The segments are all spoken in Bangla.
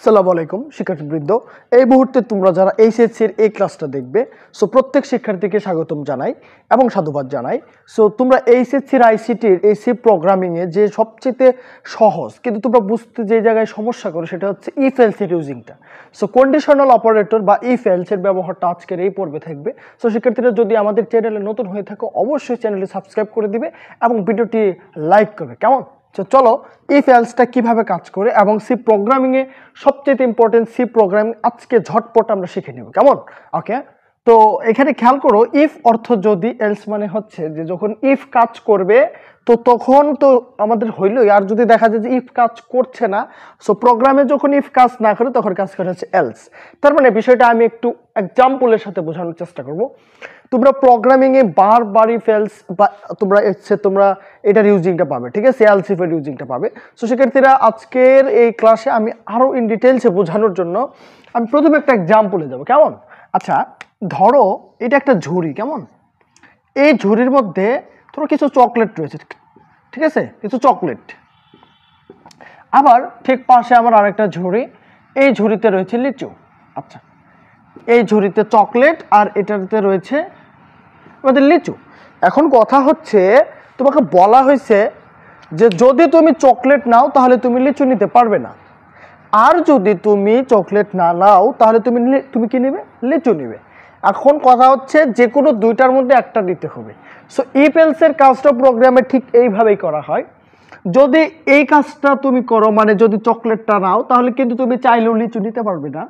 আসসালামু আলাইকুম শিক্ষার্থীবৃন্দ, এই মুহূর্তে তোমরা যারা এইচএসসির এই ক্লাসটা দেখবে, সো প্রত্যেক শিক্ষার্থীকে স্বাগতম জানাই এবং সাধুবাদ জানাই। সো তোমরা এইচএসসির আইসিটির এই সি প্রোগ্রামিংয়ে যে সবচেয়ে সহজ কিন্তু তোমরা বুঝতে যে জায়গায় সমস্যা করো সেটা হচ্ছে ইফ এলস এর ইউজিংটা। সো কন্ডিশনাল অপারেটর বা ইফ এলস এর ব্যবহারটা আজকের এই পর্বে থাকবে। সো শিক্ষার্থীরা যদি আমাদের চ্যানেলে নতুন হয়ে থাকো অবশ্যই চ্যানেলটি সাবস্ক্রাইব করে দিবে এবং ভিডিওটি লাইক করবে। কেমন? চলো ইফ এলসটা কিভাবে কাজ করে এবং সি প্রোগ্রামিংয়ে সবচেয়ে ইম্পর্টেন্ট সি প্রোগ্রামিং আজকে ঝটপট আমরা শিখে নেব। কেমন? ওকে, তো এখানে খেয়াল করো, ইফ অর্থ যদি, এলস মানে হচ্ছে যে যখন ইফ কাজ করবে তো তখন তো আমাদের হইলই, আর যদি দেখা যায় যে ইফ কাজ করছে না, সো প্রোগ্রামে যখন ইফ কাজ না করে তখন কাজ করে হচ্ছে এলস। তার মানে বিষয়টা আমি একটু এক্সাম্পলের সাথে বোঝানোর চেষ্টা করব। তোমরা প্রোগ্রামিংয়ে বারবার ইফ এলস বা তোমরা এটার ইউজিংটা পাবে, ঠিক আছে, এলস ইফের ইউজিংটা পাবে। সো শিক্ষার্থীরা আজকের এই ক্লাসে আমি আরও ইন ডিটেলসে বোঝানোর জন্য আমি প্রথমে একটা এক্সাম্পলে যাব। কেমন? আচ্ছা, ধরো এটা একটা ঝুড়ি। কেমন? এই ঝুড়ির মধ্যে ধরো কিছু চকলেট রয়েছে, ঠিক আছে, কিছু চকলেট। আবার ঠিক পাশে আমার আরেকটা ঝুড়ি, এই ঝুড়িতে রয়েছে লিচু। আচ্ছা, এই ঝুড়িতে চকলেট আর এটাতে রয়েছে আমাদের লিচু। এখন কথা হচ্ছে, তোমাকে বলা হয়েছে যে যদি তুমি চকলেট নাও তাহলে তুমি লিচু নিতে পারবে না, আর যদি তুমি চকলেট না নাও তাহলে তুমি কি নেবে? লিচু নেবে। এখন কথা হচ্ছে যে কোনো দুইটার মধ্যে একটা নিতে হবে। সো ইফ এলস এর কাজটা প্রোগ্রামে ঠিক এইভাবেই করা হয়। যদি এই কাজটা তুমি করো, মানে যদি চকলেটটা নাও তাহলে কিন্তু তুমি চাইলেও লিচু নিতে পারবে না।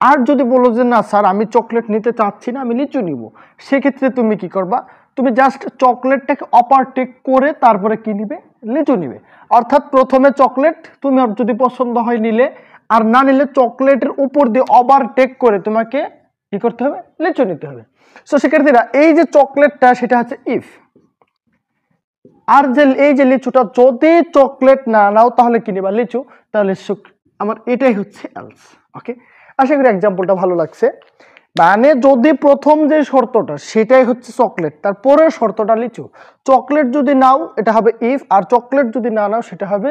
আর যদি বলো যে না স্যার আমি চকলেট নিতে চাচ্ছি না, আমি লিচু নিব, সেক্ষেত্রে তুমি কি করবা? তুমি জাস্ট চকলেটটাকে ওভারটেক করে তারপরে কি নিবে? লিচু নিবে। অর্থাৎ প্রথমে চকলেট তুমি যদি পছন্দ হয় নিলে, আর না নিলে চকলেটের উপর দিয়ে ওভারটেক করে তোমাকে কি করতে হবে? লিচু নিতে হবে। সো শিক্ষার্থীরা এই যে চকলেটটা সেটা হচ্ছে ইফ, আর যে এই যে লিচুটা, যদি চকলেট না নাও তাহলে কি নিবা? লিচু। তাহলে আমার এটাই হচ্ছে এলস। ওকে, আশা করি এক্সাম্পলটা ভালো লাগছে। মানে যদি প্রথম যে শর্তটা সেটাই হচ্ছে চকলেট, তারপরের শর্তটা লিচু। চকলেট যদি নাও এটা হবে ইফ, আর চকলেট যদি না নাও সেটা হবে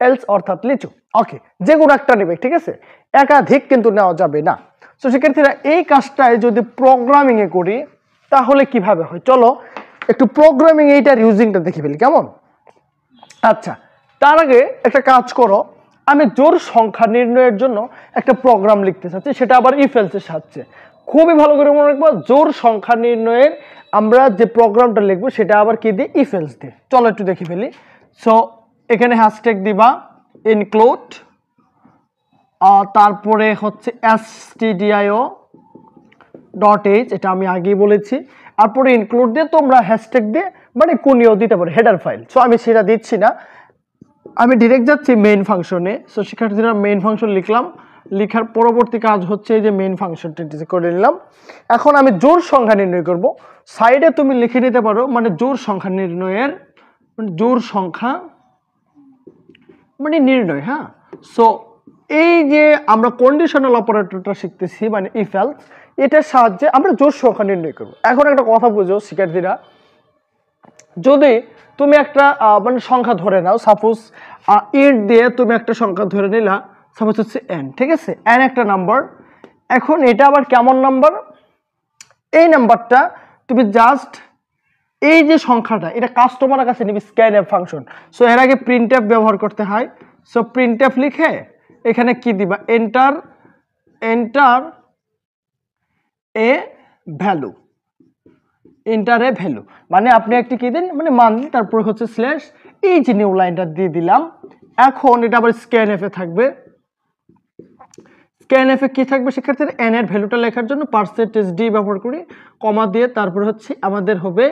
এলস অর্থাৎ লিচু। ওকে, যে কোনো একটা নেবে, ঠিক আছে, একাধিক কিন্তু নেওয়া যাবে না। তো শিক্ষার্থীরা এই কাজটাই যদি প্রোগ্রামিংয়ে করি তাহলে কিভাবে হয়, চলো একটু প্রোগ্রামিং এইটার ইউজিংটা দেখে ফেলি। কেমন? আচ্ছা, তার আগে একটা কাজ করো, আমি জোড় সংখ্যা নির্ণয়ের জন্য একটা প্রোগ্রাম লিখতে চাচ্ছি, সেটা আবার ইফ এলস এর সাহায্যে। খুবই ভালো করে মনে রাখবো, জোড় সংখ্যা নির্ণয়ের আমরা যে প্রোগ্রামটা লিখবো সেটা আবার কি দিয়ে? ইফ এলস দিয়ে। চলো একটু দেখে ফেলি। সো এখানে হ্যাশট্যাগ দিবা ইনক্লুড, তারপরে হচ্ছে stdio.h, এটা আমি আগেই বলেছি। তারপরে ইনক্লুড দিয়ে তোমরা হ্যাশট্যাগ দিয়ে মানে কোনিও দিতে পারো, হেডার ফাইল। সো আমি সেটা দিচ্ছি না, আমি ডিরেক্ট যাচ্ছি মেইন ফাংশনে। সো শিক্ষার্থীরা মেইন ফাংশন লিখলাম, লেখার পরবর্তী কাজ হচ্ছে এই যে মেইন ফাংশনটা করে নিলাম। এখন আমি জোড় সংখ্যা নির্ণয় করব। সাইডে তুমি লিখে নিতে পারো মানে জোড় সংখ্যা নির্ণয়ের, মানে জোড় সংখ্যা মানে নির্ণয়। হ্যাঁ, সো এই যে আমরা কন্ডিশনাল অপারেটরটা শিখতেছি মানে ইফ এলস, এটার সাহায্যে আমরা জোড় সংখ্যা নির্ণয় করব। এখন একটা কথা বুঝো শিক্ষার্থীরা, যদি তুমি একটা মানে সংখ্যা ধরে নাও, সাপোজ ইট দিয়ে তুমি একটা সংখ্যা ধরে নিলা, সাপোজ হচ্ছে এন, ঠিক আছে, এন একটা নাম্বার। এখন এটা আবার কেমন নাম্বার? এই নাম্বারটা তুমি জাস্ট এই যে সংখ্যাটা এটা কাস্টমারের কাছে নিবি স্ক্যানএফ ফাংশন। সো এর আগে প্রিন্টএফ ব্যবহার করতে হয়। সো প্রিন্টএফ লিখে এখানে কি দিবা? Enter a value, enter a value মানে আপনি একটি কি দিন মানে মান, তারপর হচ্ছে স্ল্যাশ, এই যে নিউ লাইনটা দিয়ে দিলাম। এখন এটা আবার স্ক্যানএফ এ থাকবে। স্ক্যানএফ এ কি থাকবে শিক্ষার্থীরা? এন এর ভ্যালুটা লেখার জন্য পার্সেন্টেজ ডি ব্যবহার করি, কমা দিয়ে তারপর হচ্ছে আমাদের হবে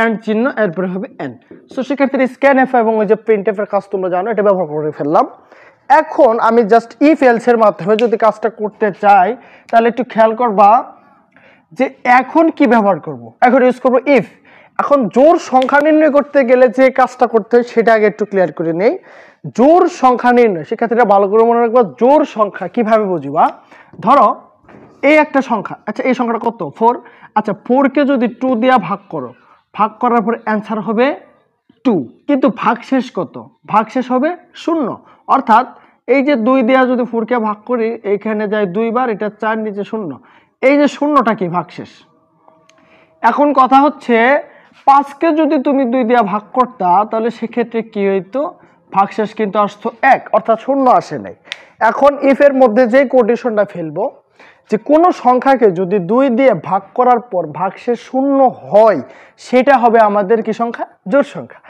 এন্ড চিহ্ন, এরপরে হবে এন। সো শিক্ষার্থীরা স্ক্যানএফ এবং ওই যে প্রিন্টএফ এর কাজ তোমরা জানো, এটা ব্যবহার করে ফেললাম। এখন আমি জাস্ট ইফ এলস এর মাধ্যমে যদি কাজটা করতে চাই তাহলে একটু খেয়াল করবা যে এখন কি ব্যবহার করব। এখন ইউজ করব ইফ। এখন জোড় সংখ্যা নির্ণয় করতে গেলে যে কাজটা করতে হয় সেটা আগে একটু ক্লিয়ার করে নেই। জোড় সংখ্যা নির্ণয় শিক্ষার্থীরা ভালো করে মনে রাখবা, জোড় সংখ্যা কিভাবে বুঝবা? ধরো এই একটা সংখ্যা, আচ্ছা এই সংখ্যাটা কত? 4। আচ্ছা 4 কে যদি 2 দিয়া ভাগ করো, ভাগ করার পরে অ্যান্সার হবে 2, কিন্তু ভাগশেষ কত? ভাগশেষ হবে 0। অর্থাৎ এই যে 2 দিয়া যদি 4 কে ভাগ করি, এইখানে যায় 2 বার, এটা 4, নিচে 0, এই যে শূন্যটা কি ভাগশেষ। এখন কথা হচ্ছে 5 কে যদি তুমি 2 দিয়া ভাগ করতা তাহলে সেক্ষেত্রে কি হইতো, ভাগশেষ কিন্তু আসতো 1, অর্থাৎ শূন্য আসে নাই। এখন ইফ এর মধ্যে যে কন্ডিশনটা ফেলবো যে কোনো সংখ্যাকে যদি 2 দিয়ে ভাগ করার পর ভাগশেষ 0 হয়, সেটা হবে আমাদের কি সংখ্যা, জোড় সংখ্যা।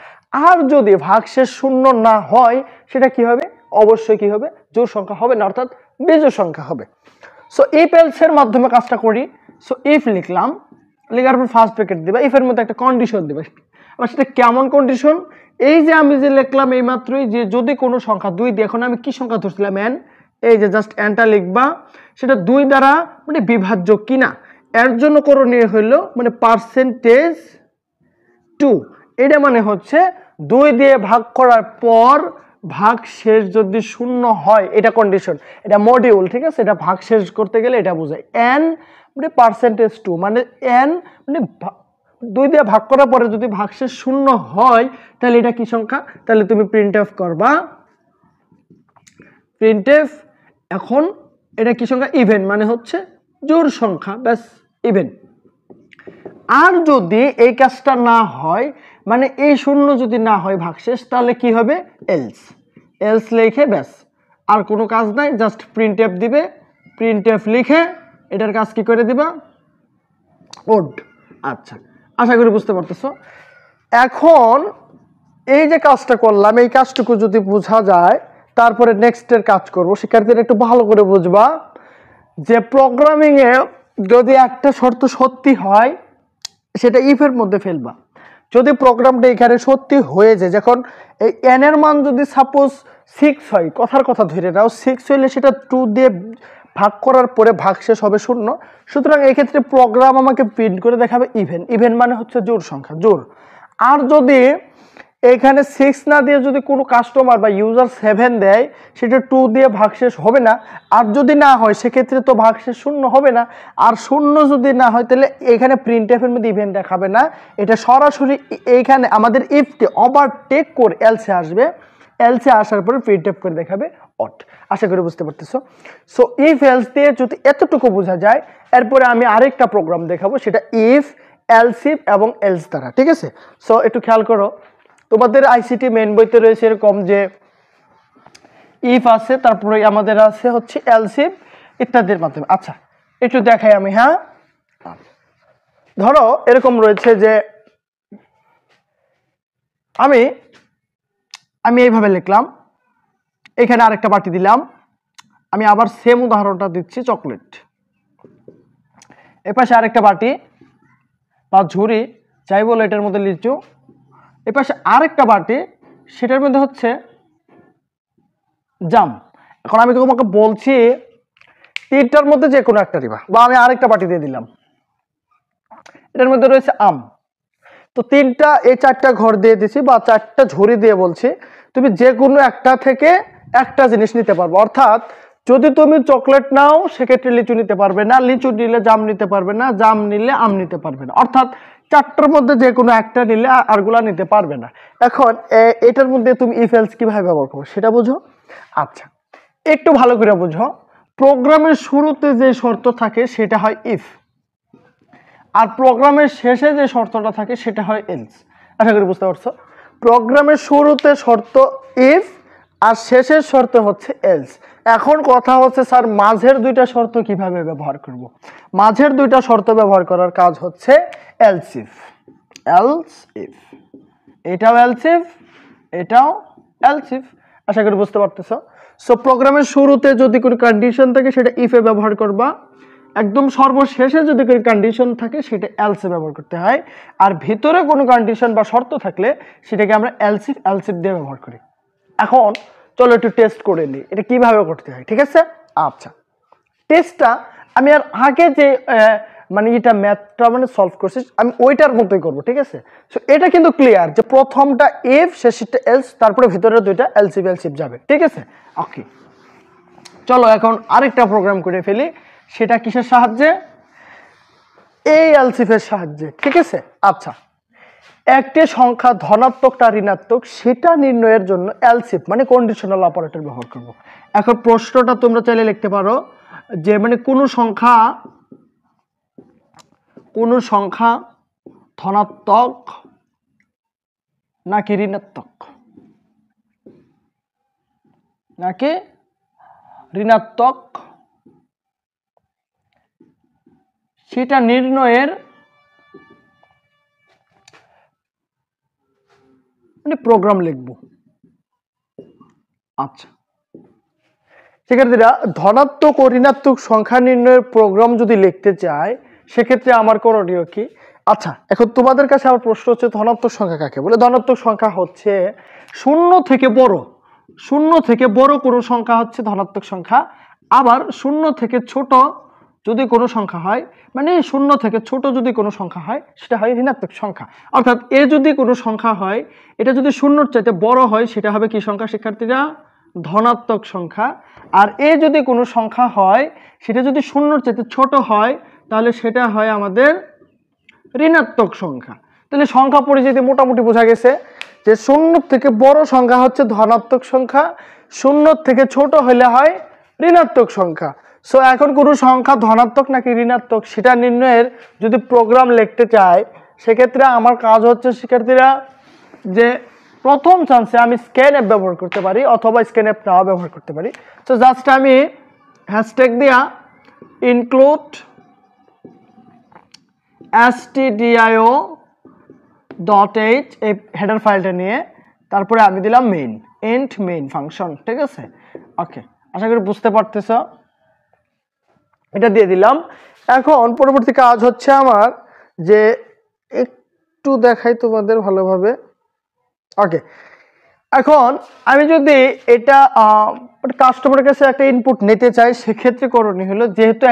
আর যদি ভাগশেষ 0 না হয় সেটা কি হবে, অবশ্যই কি হবে, জোড় সংখ্যা হবে না, অর্থাৎ বিজোড় সংখ্যা হবে। সো ইফ এলস এর মাধ্যমে কাজটা করি। সো ইফ লিখলাম, লেখার পর ফার্স্ট ব্র্যাকেট দিবা, ইফ এর মধ্যে একটা কন্ডিশন দিবা। আর সেটা কেমন কন্ডিশন, এই যে আমি যে লিখলাম এই মাত্রই যে যদি কোনো সংখ্যা 2 দিয়ে, এখন আমি কি সংখ্যা ধরছিলাম n, এই যে জাস্ট nটা লিখবা, সেটা 2 দ্বারা মানে বিভাজ্য কিনা এর জন্য করণীয় হইলো মানে %2, এটা মানে হচ্ছে 2 দিয়ে ভাগ করার পর ভাগশেষ যদি 0 হয়, এটা কন্ডিশন, এটা মডিউল, ঠিক আছে, এটা ভাগশেষ করতে গেলে এটা বোঝায় n মানে %2, মানে n মানে 2 দিয়ে ভাগ করার পরে যদি ভাগশেষ 0 হয় তাহলে এটা কি সংখ্যা, তাহলে তুমি প্রিন্টএফ করবা প্রিন্টএফ। এখন এটা কি সংখ্যা, ইভেন, মানে হচ্ছে জোড় সংখ্যা, ব্যাস ইভেন। আর যদি এই কাজটা না হয়, মানে এই 0 যদি না হয় ভাগশেষ, তাহলে কি হবে, এলস। এলস লিখে ব্যাস আর কোনো কাজ নাই, জাস্ট প্রিন্টএফ দিবে, প্রিন্টএফ লিখে এটার কাজ কি করে দিবা, ওড। আচ্ছা, আশা করি বুঝতে পারতেছো। এখন এই যে কাজটা করলাম, এই কাজটুকু যদি বোঝা যায়, তারপরে নেক্সটের কাজ করব। শিক্ষার্থীরা একটু ভালো করে বুঝবা যে প্রোগ্রামিং এ যদি একটা শর্ত সত্যি হয় সেটা ইফের মধ্যে ফেলবা। যদি প্রোগ্রামটা এখানে সত্যি হয়ে যায়, যখন এই n এর মান যদি সাপোজ 6 হয়, কথার কথা ধরে নাও 6 হইলে সেটা 2 দিয়ে ভাগ করার পরে ভাগশেষ হবে 0, সুতরাং এই ক্ষেত্রে প্রোগ্রাম আমাকে প্রিন্ট করে দেখাবে ইভেন। ইভেন মানে হচ্ছে জোড় সংখ্যা, জোড়। আর যদি এখানে 6 না দিয়ে যদি কোনো কাস্টমার বা ইউজার 7 দেয়, সেটা 2 দিয়ে ভাগশেষ হবে না। আর যদি না হয় সেক্ষেত্রে তো ভাগশেষ 0 হবে না। আর 0 যদি না হয় তাহলে এখানে প্রিন্টএফ এর মধ্যে ইভেন্ট দেখাবে না, এটা সরাসরি এইখানে আমাদের ইফকে ওভারটেক করে এলসে আসবে, এলসে আসার পরে প্রিন্টএফ করে দেখাবে অট। আশা করি বুঝতে পারতেছো। সো ইফ এলস দিয়ে যদি এতটুকু বোঝা যায়, এরপরে আমি আরেকটা প্রোগ্রাম দেখাবো, সেটা ইফ, এলস ইফ এবং এলস দ্বারা, ঠিক আছে। সো একটু খেয়াল করো, তোমাদের আইসিটি মেইন বইতে রয়েছে এরকম যে ইফ আছে, তারপরে আমাদের আছে হচ্ছে এলস ইফ ইত্যাদির মাধ্যমে। আচ্ছা, একটু দেখাই আমি। হ্যাঁ, ধরো এরকম রয়েছে যে আমি এইভাবে লিখলাম, এখানে আরেকটা বাটি দিলাম, আমি আবার সেম উদাহরণটা দিচ্ছি, চকলেট। এপাশে আরেকটা বাটি বা ঝুড়ি, যাই বলো, এটার মধ্যে লিচু। এপাশে আরেকটা বাটি, সেটার মধ্যে হচ্ছে জাম। এখন আমি তোমাকে বলছি তিনটার মধ্যে যে কোনো একটা দিবা, বা আমি আরেকটা বাটি দিয়ে দিলাম, এটার মধ্যে রয়েছে আম। তো তিনটা, এই 4টা ঘর দিয়ে দিছি বা 4টা ঝুড়ি দিয়ে বলছি তুমি যে কোনো একটা থেকে একটা জিনিস নিতে পারবে। অর্থাৎ যদি তুমি চকলেট নাও সেক্ষেত্রে লিচু নিতে পারবে না, লিচু নিলে জাম নিতে পারবে না, জাম নিলে আম নিতে পারবে না। অর্থাৎ 4টার মধ্যে যে কোনো একটা নিলে আরগুলা নিতে পারবে না। এখন এটার মধ্যে তুমি ইফ এলস কিভাবে ব্যবহার করো সেটা বুঝো। আচ্ছা, একটু ভালো করে বুঝো, প্রোগ্রামের শুরুতে যে শর্ত থাকে সেটা হয় ইফ, আর প্রোগ্রামের শেষে যে শর্তটা থাকে সেটা হয় এলস। আশা করি বুঝতে পারছো। প্রোগ্রামের শুরুতে শর্ত ইফ আর শেষের শর্ত হচ্ছে এলস। এখন কথা হচ্ছে স্যার মাঝের দুইটা শর্ত কিভাবে ব্যবহার করব। মাঝের দুইটা শর্ত ব্যবহার করার কাজ হচ্ছে এলস ইফ। এলস ইফ, এটাও এলস ইফ, এটাও এলস ইফ। আশা করি বুঝতে পারতেছো। সো প্রোগ্রামের শুরুতে যদি কোনো কন্ডিশন থাকে সেটা ইফে ব্যবহার করবা, একদম সর্বশেষে যদি কোনো কন্ডিশন থাকে সেটা এলসে ব্যবহার করতে হয়, আর ভিতরে কোনো কন্ডিশন বা শর্ত থাকলে সেটাকে আমরা এলস ইফ দিয়ে ব্যবহার করি। এখন চলো একটু টেস্ট করে নিই এটা কিভাবে করতে হয়, ঠিক আছে। আচ্ছা, টেস্টটা আমি আর আগে যে মানে এটা ম্যাথটা মানে সলভ করছি আমি ওইটার মতোই করব, ঠিক আছে। সো এটা কিন্তু ক্লিয়ার যে প্রথমটা ইফ, শেষেরটা এলস, তারপরে ভিতরে দুইটা এলস ইফ যাবে, ঠিক আছে। ওকে, চলো এখন আরেকটা প্রোগ্রাম করে ফেলি, সেটা কিসের সাহায্যে, এই এলস ইফের সাহায্যে, ঠিক আছে। আচ্ছা, একটি সংখ্যা ধনাত্মক না ঋণাত্মক সেটা নির্ণয়ের জন্য এলসিফ মানে কন্ডিশনাল অপারেটর ব্যবহার করব। এখন প্রশ্নটা তোমরা চাইলে লিখতে পারো যে মানে কোন সংখ্যা ধনাত্মক নাকি ঋণাত্মক সেটা নির্ণয়ের মানে প্রোগ্রাম লিখব। আচ্ছা, শিক্ষার্থীরা ধনাত্মক ও ঋণাত্মক সংখ্যা নির্ণয়ের প্রোগ্রাম যদি লিখতে চাই সেক্ষেত্রে আমার করণীয় কি? আচ্ছা, এখন তোমাদের কাছে আমার প্রশ্ন হচ্ছে ধনাত্মক সংখ্যা কাকে বলে? ধনাত্মক সংখ্যা হচ্ছে শূন্য থেকে বড় কোনো সংখ্যা হচ্ছে ধনাত্মক সংখ্যা। আবার শূন্য থেকে ছোট যদি কোনো সংখ্যা হয়, মানে শূন্য থেকে ছোট যদি কোনো সংখ্যা হয় সেটা হয় ঋণাত্মক সংখ্যা। অর্থাৎ এ যদি কোনো সংখ্যা হয়, এটা যদি শূন্যর চাইতে বড় হয় সেটা হবে কি সংখ্যা শিক্ষার্থীরা? ধনাত্মক সংখ্যা। আর এ যদি কোনো সংখ্যা হয় সেটা যদি শূন্যর চাইতে ছোট হয় তাহলে সেটা হয় আমাদের ঋণাত্মক সংখ্যা। তাহলে সংখ্যা পরিচিতি মোটামুটি বোঝা গেছে যে শূন্য থেকে বড় সংখ্যা হচ্ছে ধনাত্মক সংখ্যা, শূন্য থেকে ছোট হলে হয় ঋণাত্মক সংখ্যা। সো এখন কোনো সংখ্যা ধনাত্মক নাকি ঋণাত্মক সেটা নির্ণয়ের যদি প্রোগ্রাম লিখতে চাই সেক্ষেত্রে আমার কাজ হচ্ছে শিক্ষার্থীরা যে প্রথম চান্সে আমি স্ক্যান অ্যাপ ব্যবহার করতে পারি অথবা স্ক্যান অ্যাপ নাও ব্যবহার করতে পারি। তো জাস্ট আমি হ্যাশট্যাগ দিয়া ইনক্লুড stdio.h এই হেডার ফাইলটা নিয়ে তারপরে আমি দিলাম মেইন ফাংশন। ঠিক আছে, ওকে, আশা করি বুঝতে পারতেছ। এটা দিয়ে দিলাম। এখন পরবর্তী কাজ হচ্ছে আমার যে একটু দেখাই তোমাদের ভালোভাবে। ওকে, এখন আমি যদি এটা কাস্টমারের কাছে একটা ইনপুট নিতে চাই সেক্ষেত্রে করণীয় হলো যেহেতু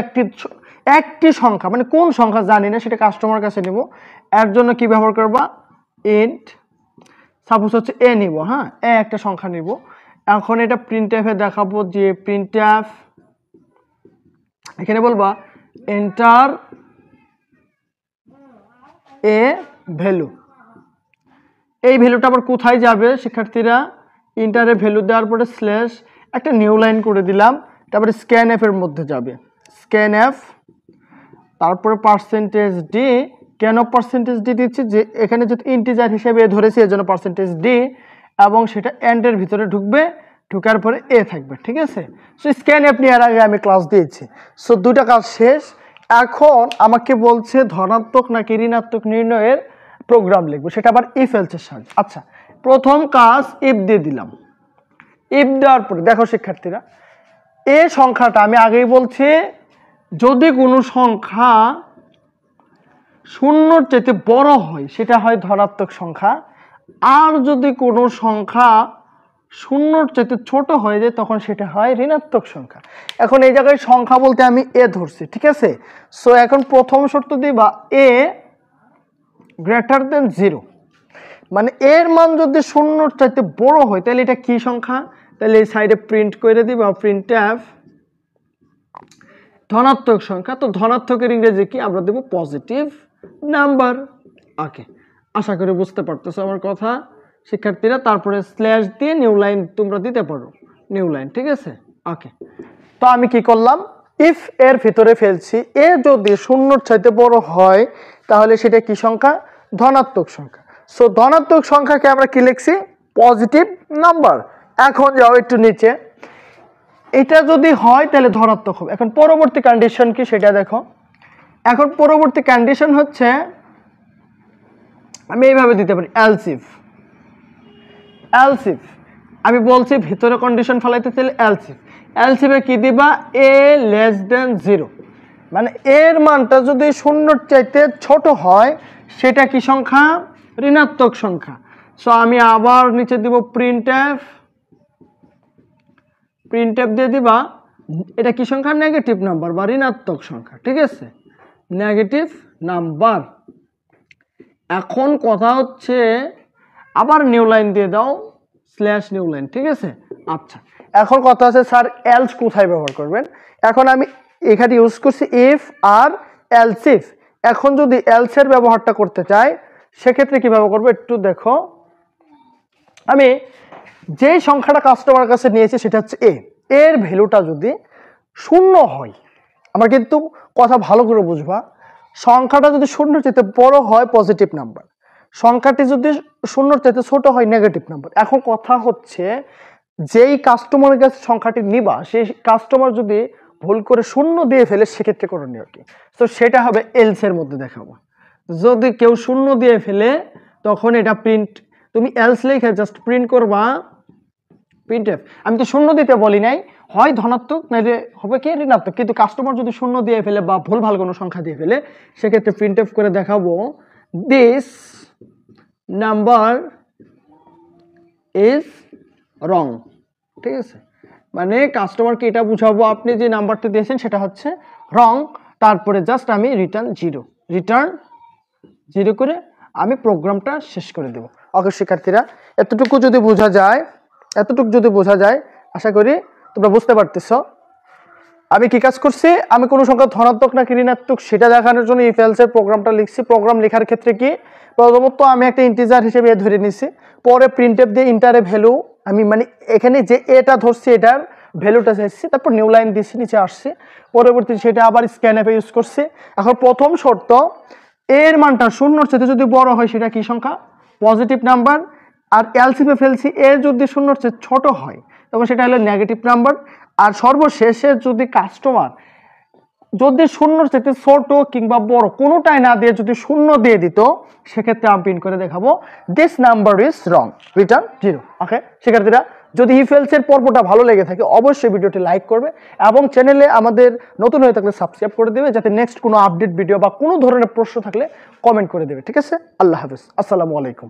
একটি সংখ্যা মানে কোন সংখ্যা জানি না সেটা কাস্টমার কাছে নিব। এর জন্য কি ব্যবহার করবা? ইন্ট সাপোজ হচ্ছে এ নিব। হ্যাঁ, এ একটা সংখ্যা নিব। এখন এটা প্রিন্টএফে দেখাবো যে প্রিন্টএফ এখানে বলবা এন্টার এ ভ্যালু। এই ভ্যালুটা আবার কোথায় যাবে শিক্ষার্থীরা? ইন্টারে ভ্যালু দেওয়ার পরে স্ল্যাশ একটা নিউ লাইন করে দিলাম, তারপরে স্ক্যান এফ এর মধ্যে যাবে। স্ক্যান এফ তারপরে পার্সেন্টেজ ডি। কেন পার্সেন্টেজ ডি দিচ্ছি? যে এখানে যদি ইন্টিজার হিসেবে ধরেছি এর জন্য পার্সেন্টেজ ডি, এবং সেটা এন্ডের ভিতরে ঢুকবে, ঢুকার পরে এ থাকবে। ঠিক আছে, সো স্ক্যান অ্যাপ নিয়ে এর আগে আমি ক্লাস দিয়েছি। সো দুইটা কাজ শেষ। এখন আমাকে বলছে ধনাত্মক নাকি ঋণাত্মক নির্ণয়ের প্রোগ্রাম লিখবো, সেটা আবার ইফ এলসের সাহায্যে। আচ্ছা, প্রথম কাজ ইফ দিয়ে দিলাম। ইফ দেওয়ার পরে দেখো শিক্ষার্থীরা এই সংখ্যাটা আমি আগেই বলছি যদি কোনো সংখ্যা শূন্যর চাইতে বড় হয় সেটা হয় ধনাত্মক সংখ্যা, আর যদি কোনো সংখ্যা শূন্যর চাইতে ছোট হয়ে যায় তখন সেটা হয় ঋণাত্মক সংখ্যা। এখন এই জায়গায় সংখ্যা বলতে আমি এ ধরছি। ঠিক আছে, সো এখন প্রথম শর্ত দিবা এ গ্রেটার দেন 0, মানে এর মান যদি শূন্যর চাইতে বড় হয় তাহলে এটা কি সংখ্যা? তাহলে এই সাইডে প্রিন্ট করে দিবা প্রিন্টএফ ধনাত্মক সংখ্যা। তো ধনাত্মকের ইংরেজি কি? আমরা দেব পজিটিভ নাম্বার। ওকে, আশা করি বুঝতে পারতেছো আমার কথা শিক্ষার্থীরা। তারপরে স্ল্যাশ দিয়ে নিউ লাইন তোমরা দিতে পারো, নিউ লাইন। ঠিক আছে, ওকে। তো আমি কি করলাম? ইফ এর ভিতরে ফেলছি এ যদি শূন্যর চাইতে বড় হয় তাহলে সেটা কি সংখ্যা? ধনাত্মক সংখ্যা। সো ধনাত্মক সংখ্যাকে আমরা কি লিখছি? Positive number. এখন যাও একটু নিচে, এটা যদি হয় তাহলে ধনাত্মক হবে। এখন পরবর্তী কন্ডিশন কি সেটা দেখো। এখন পরবর্তী কন্ডিশন হচ্ছে আমি এইভাবে দিতে পারি এলসিফ আমি বলছি ভিতরে কন্ডিশন ফলাইতে চাইলে এলসিফে কি দিবা? এ লেস দেন 0, মানে এর মানটা যদি শূন্যর চাইতে ছোট হয় সেটা কি সংখ্যা? ঋণাত্মক সংখ্যা। সো আমি আবার নিচে দিব প্রিন্টএফ দিয়ে দিবা এটা কি সংখ্যা? নেগেটিভ নাম্বার বা ঋণাত্মক সংখ্যা। ঠিক আছে, নেগেটিভ নাম্বার। এখন কথা হচ্ছে আবার নিউ লাইন দিয়ে দাও স্ল্যাশ নিউ লাইন। ঠিক আছে, আচ্ছা। এখন কথা আছে স্যার এলস কোথায় ব্যবহার করবেন? এখন আমি এখানে ইউজ করছি ইফ আর এলসিফ। এখন যদি এলস এর ব্যবহারটা করতে চাই সেক্ষেত্রে কিভাবে করবো একটু দেখো, আমি যেই সংখ্যাটা কাস্টমার কাছে নিয়েছি সেটা হচ্ছে এর ভ্যালুটা যদি শূন্য হয়, আমার কিন্তু কথা ভালো করে বুঝবা, সংখ্যাটা যদি শূন্যর চাইতে বড় হয় পজিটিভ নাম্বার, সংখ্যাটি যদি শূন্যর চাইতে ছোট হয় নেগেটিভ নাম্বার। এখন কথা হচ্ছে যেই কাস্টমারের কাছে সংখ্যাটি নিবা সেই কাস্টমার যদি ভুল করে শূন্য দিয়ে ফেলে সেক্ষেত্রে করণীয় কি? তো সেটা হবে এলস এর মধ্যে দেখাবো। যদি কেউ শূন্য দিয়ে ফেলে তখন এটা প্রিন্ট, তুমি এলস লিখে জাস্ট প্রিন্ট করবা প্রিন্টএফ। আমি তো শূন্য দিতে বলি নাই, হয় ধনাত্মক নাইলে হবে কি ঋণাত্মক, কিন্তু কাস্টমার যদি শূন্য দিয়ে ফেলে বা ভুলভাল কোনো সংখ্যা দিয়ে ফেলে সেক্ষেত্রে প্রিন্টএফ করে দেখাবো দিস নাম্বার ইজ রং। ঠিক আছে, মানে কাস্টমারকে এটা বুঝাবো আপনি যে নাম্বারটা দিয়েছেন সেটা হচ্ছে রং, তারপরে জাস্ট আমি রিটার্ন জিরো করে আমি প্রোগ্রামটা শেষ করে দেব। ওকে শিক্ষার্থীরা, এতটুকু যদি বোঝা যায় আশা করি তোমরা বুঝতে পারতেছো আমি কি কাজ করছি। আমি কোনো সংখ্যা ধনাত্মক নাকি ঋণাত্মক সেটা দেখানোর জন্য ইফ এলস এর প্রোগ্রামটা লিখছি। প্রোগ্রাম লেখার ক্ষেত্রে কি প্রথমত আমি একটা ইন্টিজার হিসেবে ধরে নিছি, পরে প্রিন্টএফ দিয়ে ইন্টারে ভ্যালু আমি মানে এখানে যে এটা ধরছি এটার ভ্যালুটা চাইছি, তারপর নিউ লাইন দিচ্ছি, নিচে আসছি, পরবর্তী সেটা আবার স্ক্যানএফে ইউজ করছি। এখন প্রথম শর্ত এর মানটা শূন্যর চেয়ে যদি বড় হয় সেটা কি সংখ্যা? Positive number. আর এলসিপে ফেলছি এর যদি শূন্যর চেয়ে ছোট হয় তখন সেটা হলো নেগেটিভ নাম্বার। আর সর্বশেষে যদি কাস্টমার যদি শূন্যর চেয়ে ছোট কিংবা বড় কোনোটাই না দিয়ে যদি শূন্য দিয়ে দিত সেক্ষেত্রে আমি প্রিন্ট করে দেখাবো this number is wrong, return zero. Okay শিক্ষার্থীরা, যদি ইফ এলস এর পর্বটা ভালো লেগে থাকে অবশ্যই ভিডিওটি লাইক করবে এবং চ্যানেলে আমাদের নতুন হয়ে থাকলে সাবস্ক্রাইব করে দেবে, যাতে নেক্সট কোনো আপডেট ভিডিও বা কোনো ধরনের প্রশ্ন থাকলে কমেন্ট করে দেবে। ঠিক আছে, আল্লাহ হাফেজ, আসসালামু আলাইকুম।